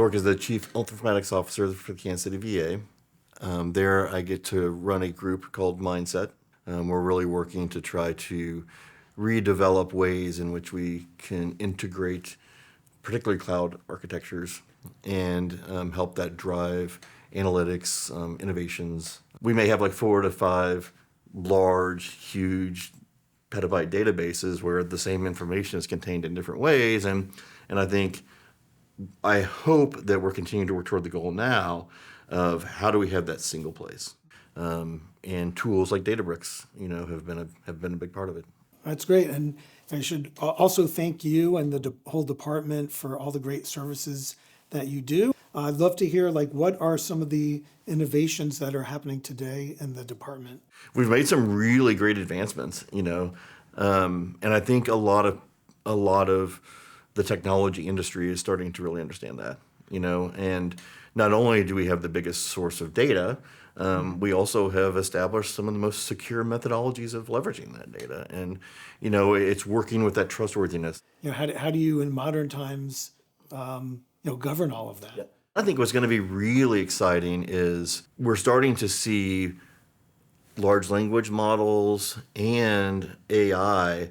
work as the Chief Health Informatics Officer for the Kansas City VA. There I get to run a group called Mindset. We're really working to try to redevelop ways in which we can integrate particularly cloud architectures and help that drive analytics, innovations. We may have like 4 to 5 large, huge petabyte databases where the same information is contained in different ways. And I hope that we're continuing to work toward the goal now of how do we have that single place. And tools like Databricks, have been a big part of it. That's great. And I should also thank you and the whole department for all the great services that you do. I'd love to hear, what are some of the innovations that are happening today in the department? We've made some really great advancements, and I think a lot of the technology industry is starting to really understand that, and not only do we have the biggest source of data, we also have established some of the most secure methodologies of leveraging that data. And, it's working with that trustworthiness. How do you in modern times, govern all of that? Yeah. I think what's going to be really exciting is we're starting to see large language models and AI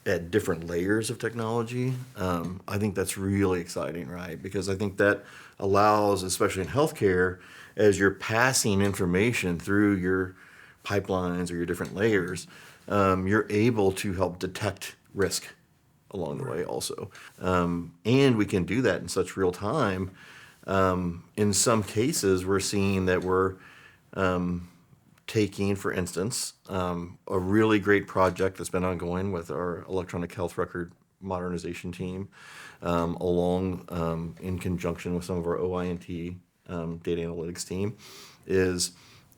at different layers of technology. I think that's really exciting, right? Because I think that allows, especially in healthcare, as you're passing information through your pipelines or your different layers, you're able to help detect risk along the way also. And we can do that in such real time. In some cases, we're seeing that we're taking, for instance, a really great project that's been ongoing with our electronic health record modernization team, along in conjunction with some of our OINT data analytics team, is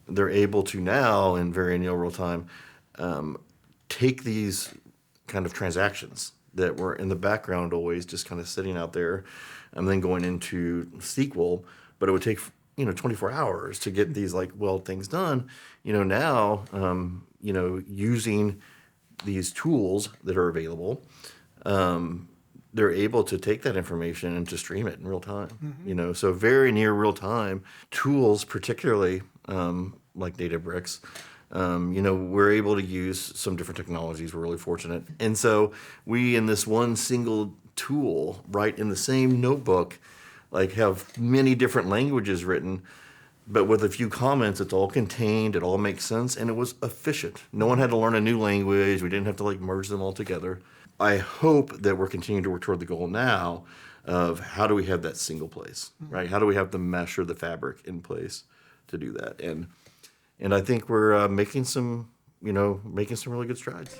they're able to now, in very near real time, take these kind of transactions that were in the background always just kind of sitting out there and then going into SQL, but it would take 24 hours to get these things done. Now, using these tools that are available, they're able to take that information and to stream it in real time. Mm-hmm. So very near real time tools, particularly like Databricks. We're able to use some different technologies. We're really fortunate. And so we, in this one single tool, right in the same notebook, have many different languages written, but with a few comments, it's all contained, it all makes sense, and it was efficient. No one had to learn a new language. We didn't have to merge them all together. I hope that we're continuing to work toward the goal now of how do we have that single place, right? How do we have the mesh or the fabric in place to do that? And I think we're making some really good strides.